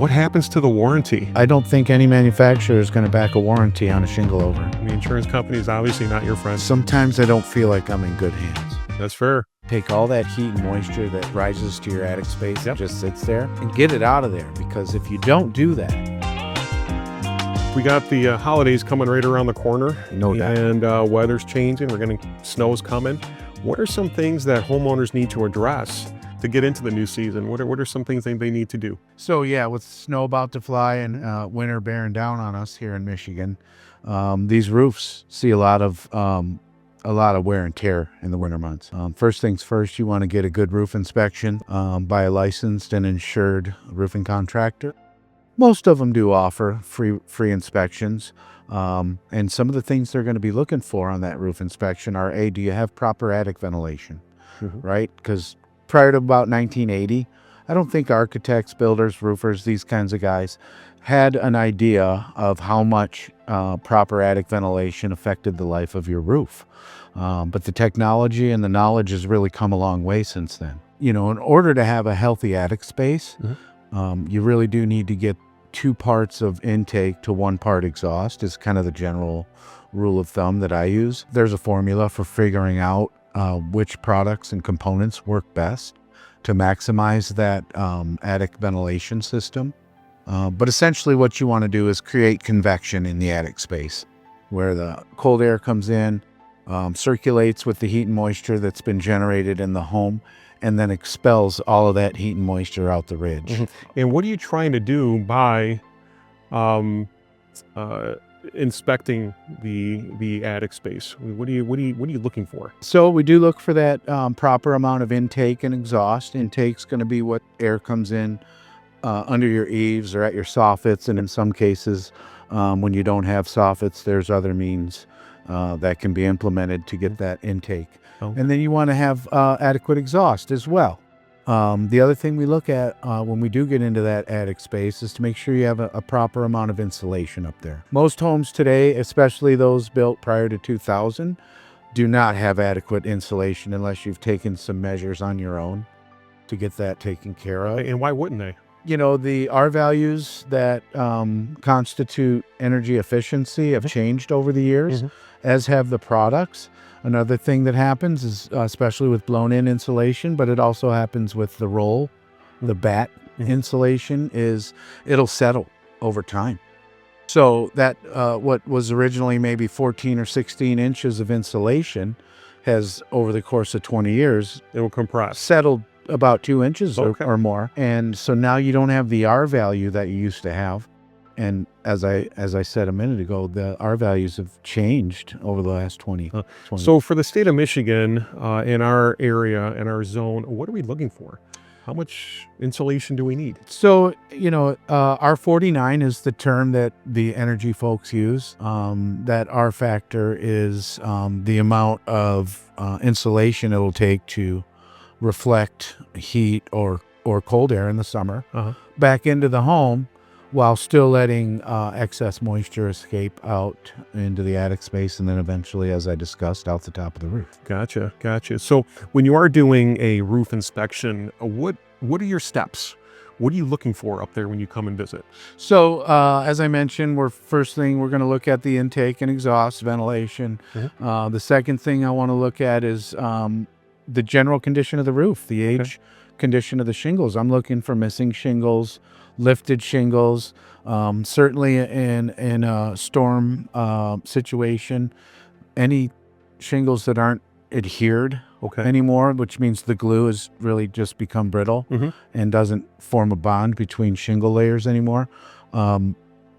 What happens to the warranty? I don't think any manufacturer is going to back a warranty on a shingle over. The insurance company is obviously not your friend. Sometimes I don't feel like I'm in good hands. That's fair. Take all that heat and moisture that rises to your attic space and just sits there and get it out of there, because if you don't do that, we got the holidays coming right around the corner. No doubt. And weather's changing. We're getting snow's coming. What are some things that homeowners need to address to get into the new season? What are some things they need to do? So yeah, with snow about to fly and winter bearing down on us here in Michigan, these roofs see a lot of wear and tear in the winter months. First things first, you want to get a good roof inspection by a licensed and insured roofing contractor. Most of them do offer free inspections. And some of the things they're going to be looking for on that roof inspection are, A, do you have proper attic ventilation, right? Because prior to about 1980, I don't think architects, builders, roofers, these kinds of guys had an idea of how much proper attic ventilation affected the life of your roof. But the technology and the knowledge has really come a long way since then. You know, in order to have a healthy attic space, you really do need to get 2 parts of intake to 1 part exhaust is kind of the general rule of thumb that I use. There's a formula for figuring out which products and components work best to maximize that attic ventilation system. But essentially what you want to do is create convection in the attic space where the cold air comes in, circulates with the heat and moisture that's been generated in the home, and then expels all of that heat and moisture out the ridge. And what are you trying to do by inspecting the attic space? What are you looking for? So we do look for that proper amount of intake and exhaust. Intake's going to be what air comes in under your eaves or at your soffits, and in some cases, when you don't have soffits, there's other means that can be implemented to get that intake. And then you want to have adequate exhaust as well. The other thing we look at when we do get into that attic space is to make sure you have a proper amount of insulation up there. Most homes today, especially those built prior to 2000, do not have adequate insulation unless you've taken some measures on your own to get that taken care of. And why wouldn't they? You know, the R values that constitute energy efficiency have changed over the years, as have the products. Another thing that happens is, especially with blown-in insulation, but it also happens with the roll, the batt insulation, is it'll settle over time. So that what was originally maybe 14 or 16 inches of insulation has, over the course of 20 years, it will compress, settled about 2 inches or more. And so now you don't have the R value that you used to have. And as I said a minute ago, the R values have changed over the last 20. So for the state of Michigan, in our area, in our zone, what are we looking for? How much insulation do we need? So, you know, R49 is the term that the energy folks use. That R factor is the amount of insulation it'll take to reflect heat or cold air in the summer back into the home, while still letting excess moisture escape out into the attic space, and then eventually, as I discussed, out the top of the roof. Gotcha. So when you are doing a roof inspection, what are your steps? What are you looking for up there when you come and visit? So as I mentioned, first thing we're going to look at the intake and exhaust ventilation. The second thing I want to look at is the general condition of the roof, the age condition of the shingles. I'm looking for missing shingles, lifted shingles. Certainly in a storm situation, any shingles that aren't adhered anymore, which means the glue has really just become brittle and doesn't form a bond between shingle layers anymore.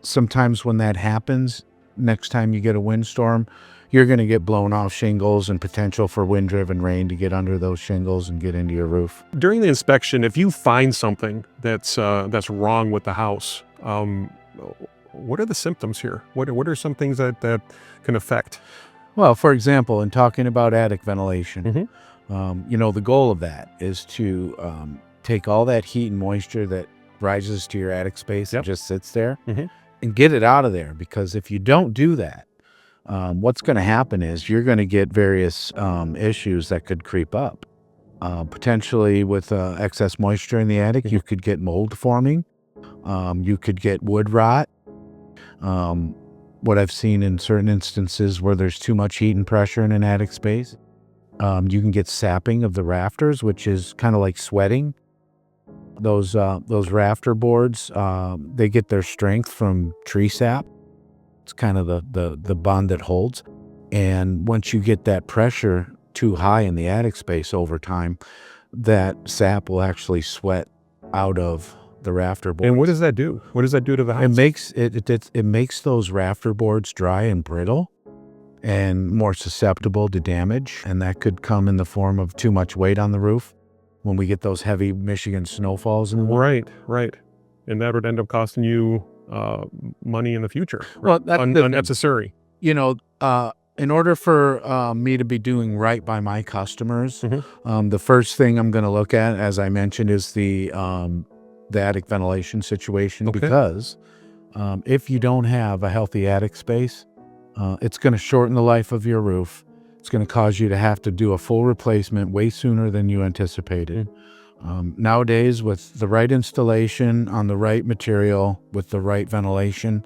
Sometimes when that happens, next time you get a windstorm, you're going to get blown off shingles and potential for wind-driven rain to get under those shingles and get into your roof. During the inspection, if you find something that's wrong with the house, what are the symptoms here? What are some things that can affect? Well, for example, in talking about attic ventilation, you know, the goal of that is to take all that heat and moisture that rises to your attic space and just sits there and get it out of there. Because if you don't do that, what's going to happen is you're going to get various issues that could creep up. Potentially with excess moisture in the attic, you could get mold forming. You could get wood rot. What I've seen in certain instances where there's too much heat and pressure in an attic space, you can get sapping of the rafters, which is kind of like sweating. Those rafter boards, they get their strength from tree sap. It's kind of the bond that holds. And once you get that pressure too high in the attic space over time, that sap will actually sweat out of the rafter boards. And what does that do? What does that do to the house? It makes those rafter boards dry and brittle and more susceptible to damage. And that could come in the form of too much weight on the roof when we get those heavy Michigan snowfalls. Right. And that would end up costing you money in the future. Well, that's the thing. Unnecessary. You know, in order for me to be doing right by my customers, the first thing I'm going to look at, as I mentioned, is the attic ventilation situation. Okay. Because if you don't have a healthy attic space, it's going to shorten the life of your roof. It's going to cause you to have to do a full replacement way sooner than you anticipated. Nowadays, with the right installation on the right material, with the right ventilation,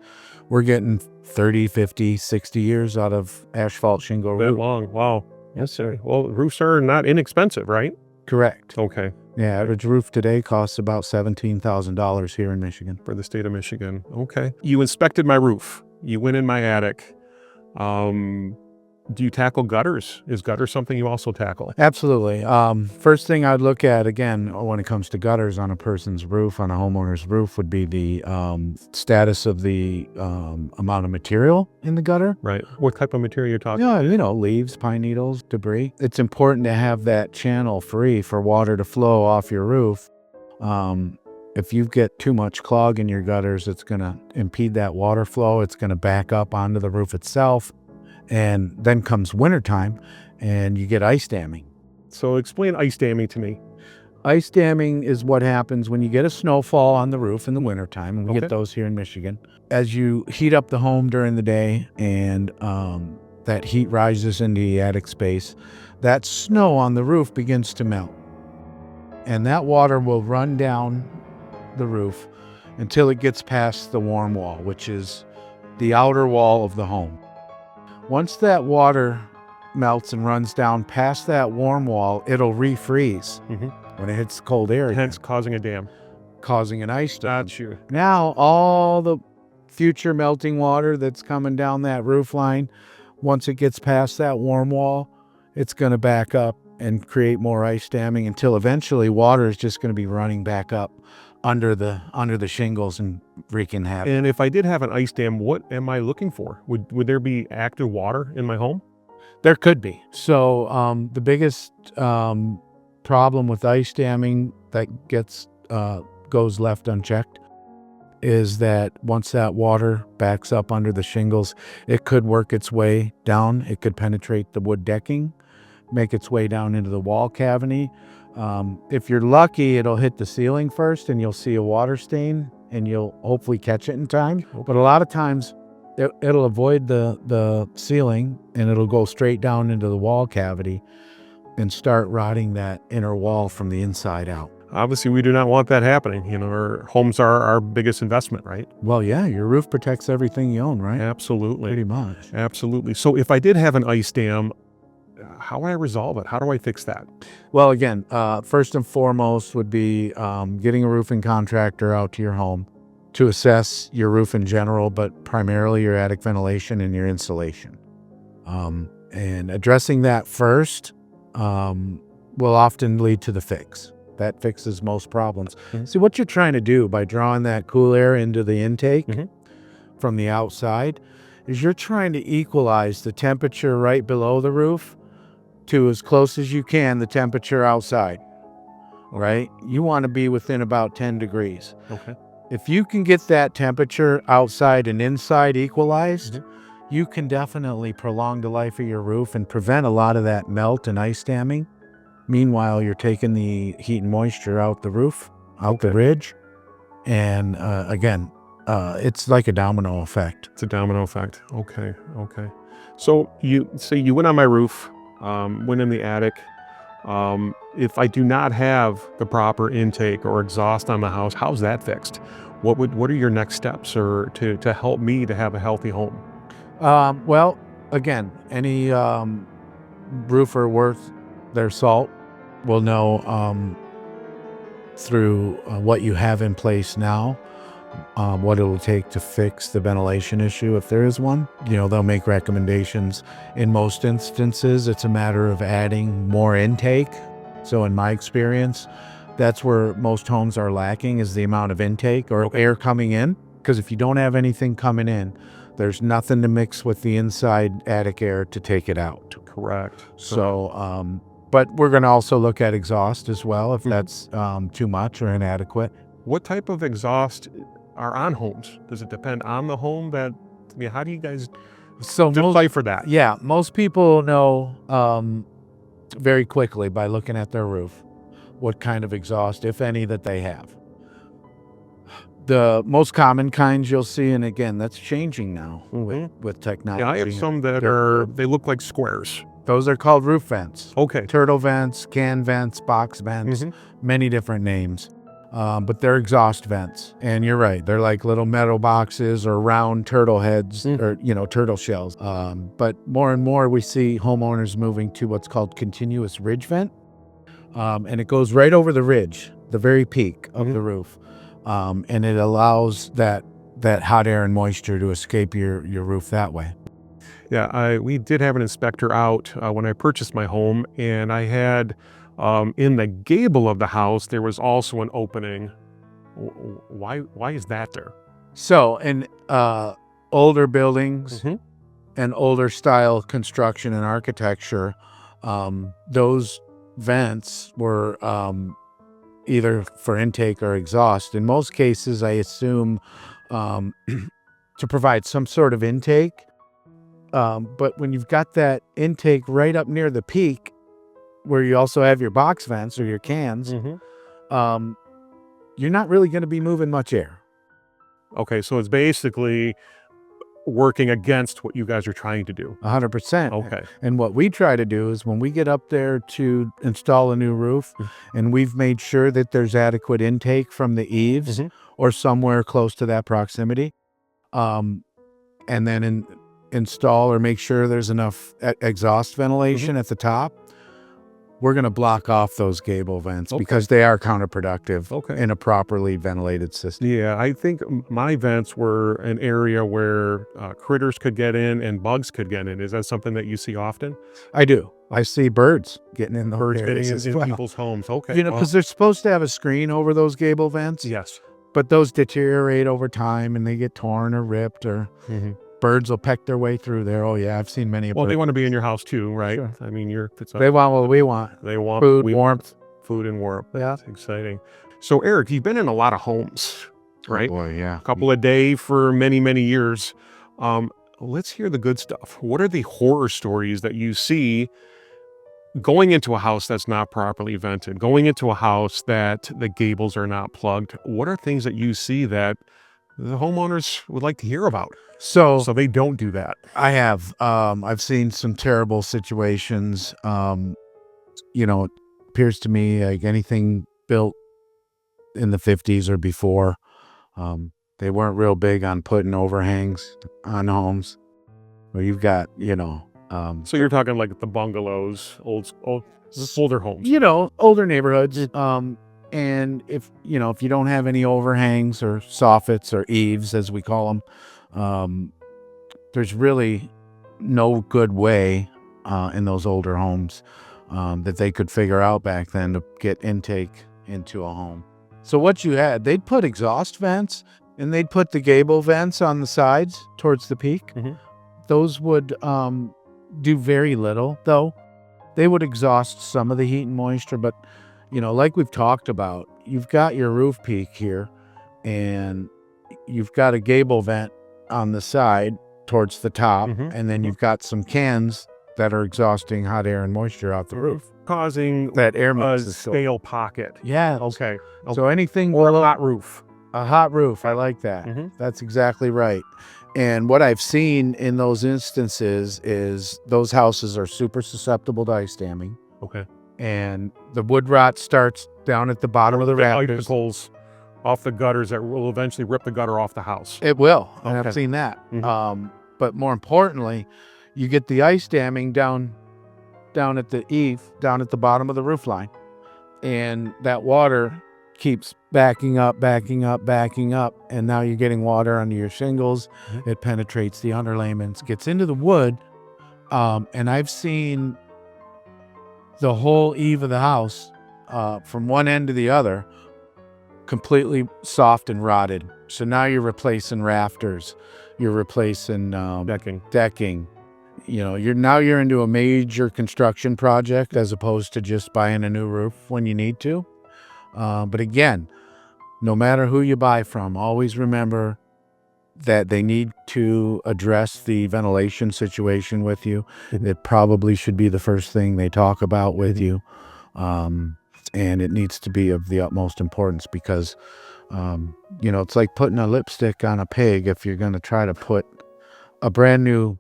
we're getting 30, 50, 60 years out of asphalt shingle That roof. long. Wow. Yes, sir. Well, roofs are not inexpensive, right? Correct. Okay. Yeah, average roof today costs about $17,000 here in Michigan. For the state of Michigan. Okay. You inspected my roof. You went in my attic. Do you tackle gutters? Is gutter something you also tackle? Absolutely. First thing I'd look at, again, when it comes to gutters on a person's roof, on a homeowner's roof, would be the status of the amount of material in the gutter. Right. What type of material you're talking? Yeah, leaves, pine needles, debris. It's important to have that channel free for water to flow off your roof. If you get too much clog in your gutters, it's going to impede that water flow. It's going to back up onto the roof itself. And then comes wintertime and you get ice damming. So explain ice damming to me. Ice damming is what happens when you get a snowfall on the roof in the wintertime. And we get those here in Michigan. As you heat up the home during the day and that heat rises into the attic space, that snow on the roof begins to melt. And that water will run down the roof until it gets past the warm wall, which is the outer wall of the home. Once that water melts and runs down past that warm wall, it'll refreeze when it hits cold air. Hence causing a dam. Causing an ice dam. Got you. Now, all the future melting water that's coming down that roof line, once it gets past that warm wall, it's going to back up and create more ice damming until eventually water is just going to be running back up under the shingles and wreaking havoc. And if I did have an ice dam, what am I looking for? Would there be active water in my home? There could be. So the biggest problem with ice damming that goes left unchecked is that once that water backs up under the shingles, it could work its way down. It could penetrate the wood decking, make its way down into the wall cavity. If you're lucky, it'll hit the ceiling first and you'll see a water stain and you'll hopefully catch it in time. But a lot of times it'll avoid the ceiling and it'll go straight down into the wall cavity and start rotting that inner wall from the inside out. Obviously, we do not want that happening. Our homes are our biggest investment, right? Well, yeah, your roof protects everything you own, right? Absolutely. Pretty much. Absolutely. So if I did have an ice dam, how do I resolve it? How do I fix that? Well, again, first and foremost would be getting a roofing contractor out to your home to assess your roof in general, but primarily your attic ventilation and your insulation. And addressing that first will often lead to the fix. That fixes most problems. See, what you're trying to do by drawing that cool air into the intake from the outside is you're trying to equalize the temperature right below the roof to as close as you can the temperature outside, right? You want to be within about 10 degrees. Okay. If you can get that temperature outside and inside equalized, you can definitely prolong the life of your roof and prevent a lot of that melt and ice damming. Meanwhile, you're taking the heat and moisture out the roof, out the ridge. And again, it's like a domino effect. It's a domino effect. Okay. So you went on my roof, went in the attic. If I do not have the proper intake or exhaust on the house, how's that fixed? What are your next steps or to help me to have a healthy home? Well, again, any roofer worth their salt will know through what you have in place now, what it'll take to fix the ventilation issue if there is one. They'll make recommendations. In most instances, it's a matter of adding more intake. So in my experience, that's where most homes are lacking, is the amount of intake or air coming in. Because if you don't have anything coming in, there's nothing to mix with the inside attic air to take it out. Correct. So, but we're going to also look at exhaust as well if that's too much or inadequate. What type of exhaust are on homes? Does it depend on the home? How do you guys decipher that? Yeah, most people know very quickly by looking at their roof what kind of exhaust, if any, that they have. The most common kinds you'll see, and again, that's changing now with technology. Yeah, I have some that they look like squares. Those are called roof vents. Okay. Turtle vents, can vents, box vents, many different names. But they're exhaust vents. And you're right, they're like little metal boxes or round turtle heads or, turtle shells. But more and more we see homeowners moving to what's called continuous ridge vent. And it goes right over the ridge, the very peak of the roof. And it allows that hot air and moisture to escape your roof that way. Yeah, we did have an inspector out when I purchased my home, and I had in the gable of the house there was also an opening. Why is that there? So in older buildings and older style construction and architecture, those vents were either for intake or exhaust. In most cases, I assume to provide some sort of intake. But when you've got that intake right up near the peak, where you also have your box vents or your cans, you're not really going to be moving much air. Okay, so it's basically working against what you guys are trying to do. 100%. Okay. And what we try to do is when we get up there to install a new roof, and we've made sure that there's adequate intake from the eaves or somewhere close to that proximity, and then install or make sure there's enough exhaust ventilation at the top, we're going to block off those gable vents because they are counterproductive in a properly ventilated system. Yeah, I think my vents were an area where critters could get in and bugs could get in. Is that something that you see often? I do. I see birds getting in those areas in people's homes. Okay. Because they're supposed to have a screen over those gable vents. Yes. But those deteriorate over time and they get torn or ripped or birds will peck their way through there. Oh yeah, I've seen many. Well, they want to be in your house too, right? Sure. I mean, they want what we want. They want food, warmth. Food and warmth. Yeah. That's exciting. So Eric, you've been in a lot of homes, right? Oh boy, yeah. A couple a day for many, many years. Let's hear the good stuff. What are the horror stories that you see going into a house that's not properly vented, going into a house that the gables are not plugged? What are things that you see that the homeowners would like to hear about? So they don't do that. I have. I've seen some terrible situations. It appears to me like anything built in the 50s or before, they weren't real big on putting overhangs on homes. Where you've got, so you're talking like the bungalows, older homes. Older neighborhoods. And if you don't have any overhangs or soffits or eaves, as we call them, there's really no good way in those older homes that they could figure out back then to get intake into a home. So what you had, they'd put exhaust vents and they'd put the gable vents on the sides towards the peak. Those would do very little, though. They would exhaust some of the heat and moisture, but like we've talked about, you've got your roof peak here and you've got a gable vent on the side towards the top, and then you've got some cans that are exhausting hot air and moisture out the roof, causing that air a stale pocket. Yeah. Okay. So anything or a hot roof. A hot roof. I like that. That's exactly right. And what I've seen in those instances is those houses are super susceptible to ice damming. Okay. And the wood rot starts down at the bottom of the rafters. Icicles off the gutters that will eventually rip the gutter off the house. It will, and Okay. I've seen that. Mhm. But more importantly, you get the ice damming down at the eave, down at the bottom of the roof line, and that water keeps backing up, and now you're getting water under your shingles. Mhm. It penetrates the underlayments, gets into the wood, and I've seen the whole eave of the house, from one end to the other, completely soft and rotted. So now you're replacing rafters, you're replacing decking. You're into a major construction project as opposed to just buying a new roof when you need to. But again, no matter who you buy from, always remember that they need to address the ventilation situation with you. It probably should be the first thing they talk about with you. And it needs to be of the utmost importance because, it's like putting a lipstick on a pig if you're going to try to put a brand new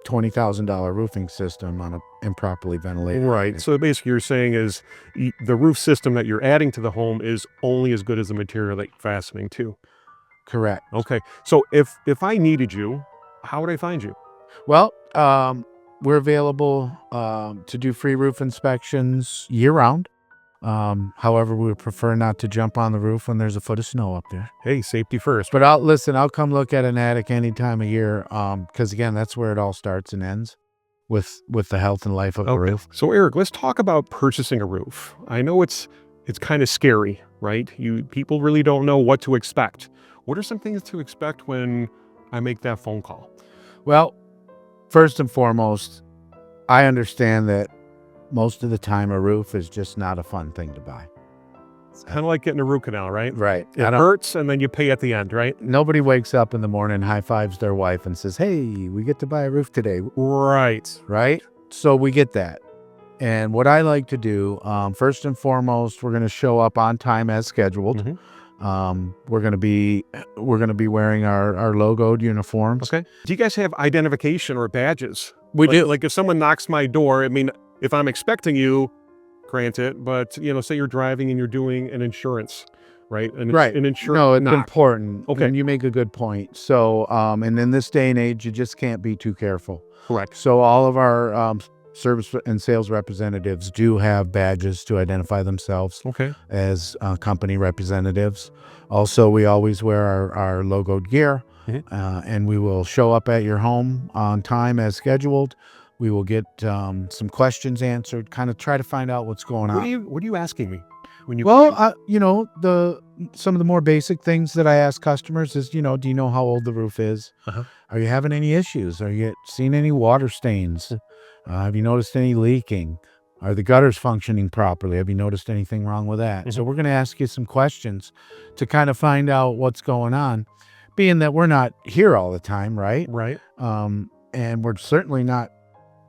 $20,000 roofing system on an improperly ventilated. Right. So basically, you're saying is the roof system that you're adding to the home is only as good as the material that you're fastening to. Correct. Okay. So if I needed you, how would I find you? Well, we're available to do free roof inspections year round. However, we would prefer not to jump on the roof when there's a foot of snow up there. Hey, safety first. But I'll come look at an attic any time of year. Because again, that's where it all starts and ends with the health and life of the roof. So Eric, let's talk about purchasing a roof. I know it's kind of scary, right? People really don't know what to expect. What are some things to expect when I make that phone call? Well, first and foremost, I understand that most of the time a roof is just not a fun thing to buy. It's kind of like getting a root canal, right? Right. It hurts and then you pay at the end, right? Nobody wakes up in the morning, high fives their wife and says, "Hey, we get to buy a roof today." Right. Right? So we get that. And what I like to do, first and foremost, we're going to show up on time as scheduled. Mhm. We're going to be wearing our logoed uniforms. Okay. Do you guys have identification or badges? We do. Like if someone knocks my door, I mean, if I'm expecting you, granted, but say you're driving and you're doing an insurance, right? Right. An insurance. No, it's knock. important. Okay. And you make a good point. So, and in this day and age, you just can't be too careful. Correct. So all of our service and sales representatives do have badges to identify themselves Okay. as company representatives. Also, we always wear our logoed gear, and we will show up at your home on time as scheduled. We will get some questions answered, kind of try to find out what's going on. What are you asking me when you? Well, some of the more basic things that I ask customers is, do you know how old the roof is? Uh-huh. Are you having any issues? Are you seeing any water stains? Have you noticed any leaking? Are the gutters functioning properly? Have you noticed anything wrong with that? So we're going to ask you some questions to kind of find out what's going on, being that we're not here all the time, right? Right. And we're certainly not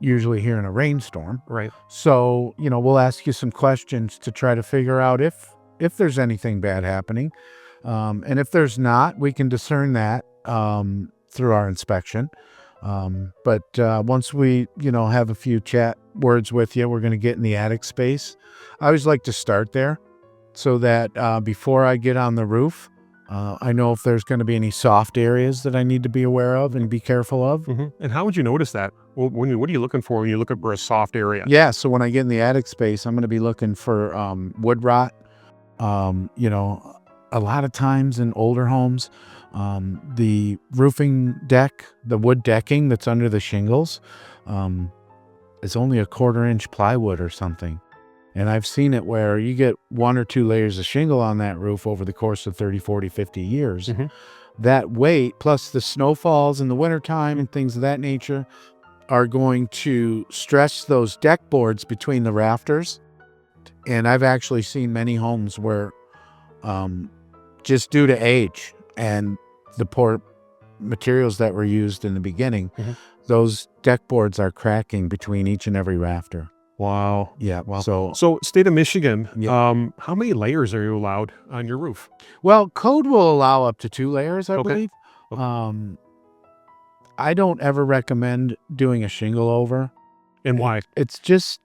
usually here in a rainstorm. Right. So, we'll ask you some questions to try to figure out if there's anything bad happening. And if there's not, we can discern that through our inspection. But once we, have a few chat words with you, we're going to get in the attic space. I always like to start there so that before I get on the roof, I know if there's going to be any soft areas that I need to be aware of and be careful of. And how would you notice that? Well, what are you looking for when you're looking for a soft area? Yeah, so when I get in the attic space, I'm going to be looking for wood rot. A lot of times in older homes, the roofing deck, the wood decking that's under the shingles, is only a 1/4 inch plywood or something. And I've seen it where you get 1 or 2 layers of shingle on that roof over the course of 30, 40, 50 years. That weight, plus the snowfalls in the wintertime and things of that nature, are going to stress those deck boards between the rafters. And I've actually seen many homes where just due to age and the poor materials that were used in the beginning, those deck boards are cracking between each and every rafter. Wow. Yeah. Wow. So state of Michigan, Yeah. how many layers are you allowed on your roof? well, code will allow up to 2 layers, I Okay. believe. Okay. I don't ever recommend doing a shingle over. And why? It's just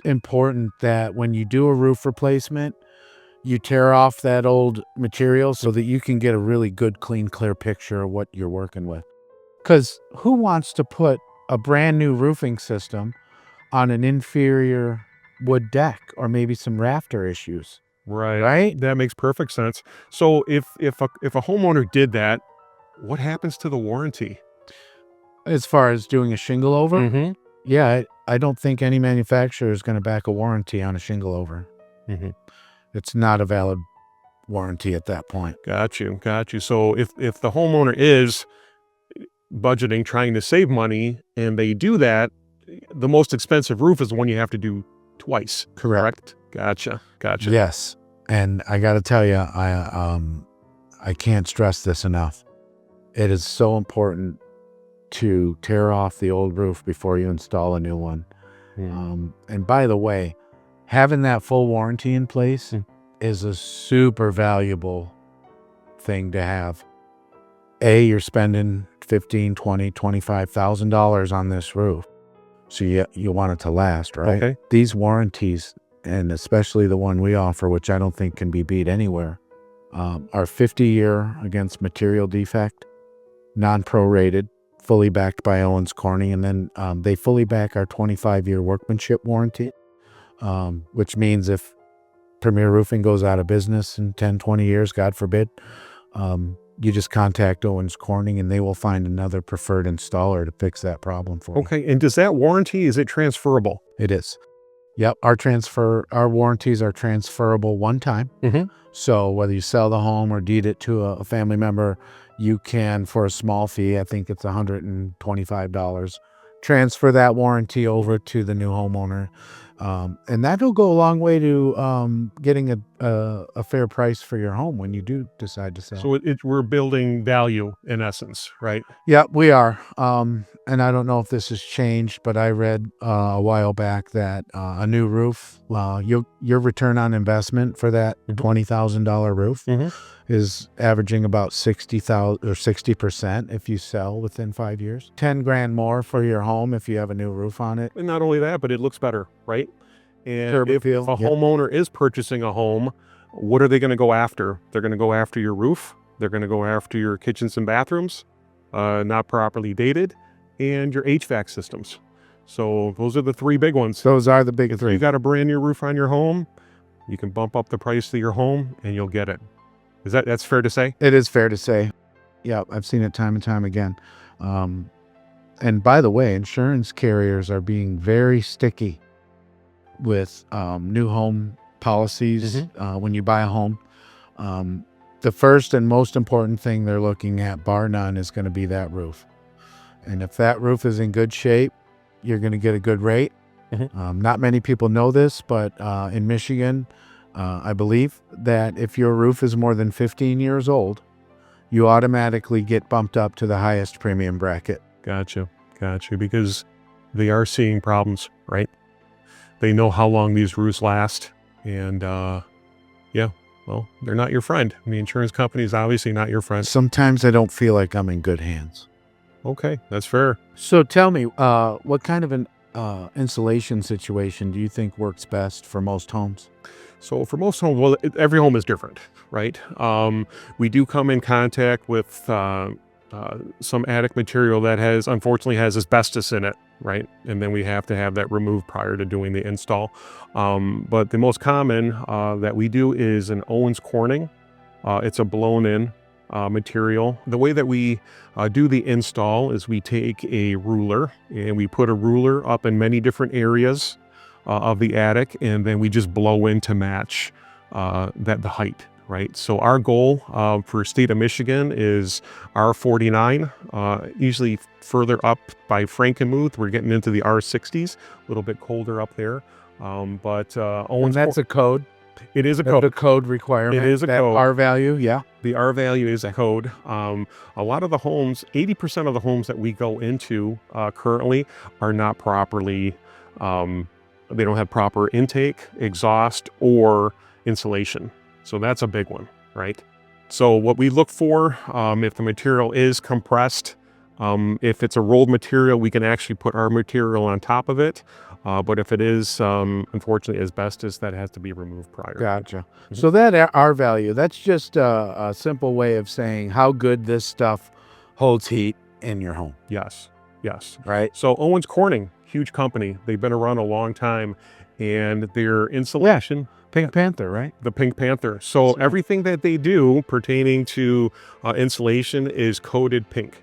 important that when you do a roof replacement, you tear off that old material so that you can get a really good, clean, clear picture of what you're working with. Because who wants to put a brand new roofing system on an inferior wood deck or maybe some rafter issues, Right. right? That makes perfect sense. So if a homeowner did that, what happens to the warranty? As far as doing a shingle over, Mm-hmm. yeah, I don't think any manufacturer is going to back a warranty on a shingle over. Mm-hmm. It's not a valid warranty at that point. Got you. Got you. So if the homeowner is budgeting, trying to save money, and they do that, the most expensive roof is the one you have to do twice. Correct. Gotcha. Gotcha. Yes. And I got to tell you, I can't stress this enough. It is so important to tear off the old roof before you install a new one. And by the way, having that full warranty in place is a super valuable thing to have. You're spending $15,000, $20,000, $25,000 on this roof. So you want it to last, right? Okay. These warranties, and especially the one we offer, which I don't think can be beat anywhere, are 50-year against material defect, non-prorated, fully backed by Owens Corning, and then they fully back our 25-year workmanship warranty, which means if Premier Roofing goes out of business in 10, 20 years, God forbid, you just contact Owens Corning and they will find another preferred installer to fix that problem for you. Okay. And does that warranty, is it transferable? It is. Yep. Our warranties are transferable one time. Mm-hmm. So whether you sell the home or deed it to a family member, you can, for a small fee, I think it's $125, transfer that warranty over to the new homeowner. And that'll go a long way to getting a fair price for your home when you do decide to sell. So we're building value in essence, right? Yeah, we are. And I don't know if this has changed, but I read a while back that a new roof, your return on investment for that $20,000 roof is averaging about 60,000 or 60% if you sell within 5 years. 10 grand more for your home if you have a new roof on it. And not only that, but it looks better, right? And Curb if a appeal, yep. homeowner is purchasing a home, what are they going to go after? They're going to go after your roof. They're going to go after your kitchens and bathrooms, not properly dated, and your HVAC systems. So those are the three big ones. Those are the big If three. you got a brand new roof on your home, you can bump up the price of your home and you'll get it. That's fair to say? It is fair to say. Yeah, I've seen it time and time again. And by the way, insurance carriers are being very sticky with new home policies when you buy a home. The first and most important thing they're looking at, bar none, is going to be that roof. And if that roof is in good shape, you're going to get a good rate. Not many people know this, but in Michigan, I believe that if your roof is more than 15 years old, you automatically get bumped up to the highest premium bracket. Gotcha. Because they are seeing problems, right? They know how long these roofs last. And well, they're not your friend. The insurance company is obviously not your friend. Sometimes I don't feel like I'm in good hands. Okay, that's fair. So tell me, what kind of an insulation situation do you think works best for most homes? So for most homes, well, every home is different, right? We do come in contact with some attic material that unfortunately has asbestos in it, right? And then we have to have that removed prior to doing the install. But the most common that we do is an Owens Corning. It's a blown-in material. The way that we do the install is we take a ruler and we put a ruler up in many different areas of the attic, and then we just blow in to match the height, right? So our goal for state of Michigan is R49, usually further up by Frankenmuth. We're getting into the R60s, a little bit colder up there. But Owens, And that's a code. it is a That's code. a code requirement. It is a that code. R value, yeah. The R value is a code. A lot of the homes, 80% of the homes that we go into currently are not properly, they don't have proper intake, exhaust, or insulation. So that's a big one, right? So what we look for, if the material is compressed, if it's a rolled material, we can actually put our material on top of it. But if it is, unfortunately, asbestos, that has to be removed prior. Gotcha. So that R value, that's just a simple way of saying how good this stuff holds heat in your home, Yes, yes. right? So Owens Corning, huge company. They've been around a long time, and their insulation, Pink Panther, right? the Pink Panther. So right. everything that they do pertaining to insulation is coated pink.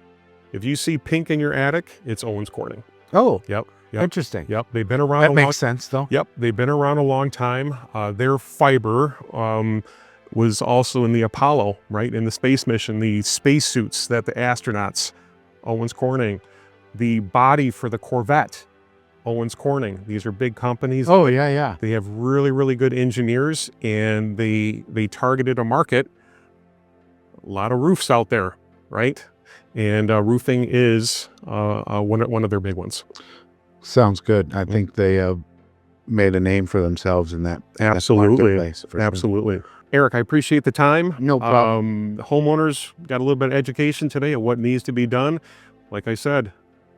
If you see pink in your attic, it's Owens Corning. Oh, Yep. Yep. interesting. Yep. They've been around That a long makes sense, though. Yep, they've been around a long time. Their fiber was also in the Apollo, right? In the space mission, the spacesuits that the astronauts, Owens Corning. The body for the Corvette, Owens Corning. These are big companies. Oh, yeah, yeah. They have really, really good engineers, and they targeted a market, a lot of roofs out there, right? And roofing is one of their big ones. Sounds good. I think they made a name for themselves in that Absolutely. marketplace, for sure. Absolutely. Eric, I appreciate the time. No problem. Homeowners got a little bit of education today of what needs to be done. Like I said,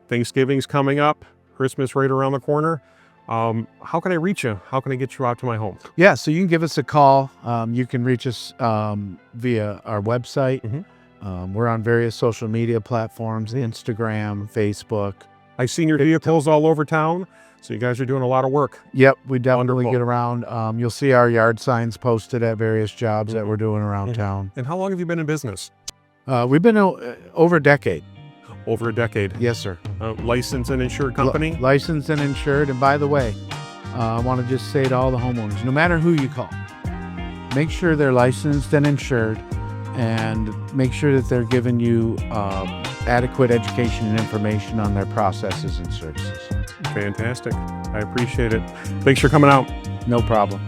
Thanksgiving's coming up, Christmas right around the corner. How can I reach you? How can I get you out to my home? Yeah, so you can give us a call. You can reach us via our website. We're on various social media platforms, Instagram, Facebook. I've seen your vehicles all over town, so you guys are doing a lot of work. Yep, we definitely Wonderful. get around. You'll see our yard signs posted at various jobs that we're doing around town. And how long have you been in business? We've been over a decade. Over a decade. Yes, sir. Licensed and insured company? Licensed and insured. And by the way, I want to just say to all the homeowners, no matter who you call, make sure they're licensed and insured, and make sure that they're giving you adequate education and information on their processes and services. Fantastic. I appreciate it. Thanks for coming out. No problem.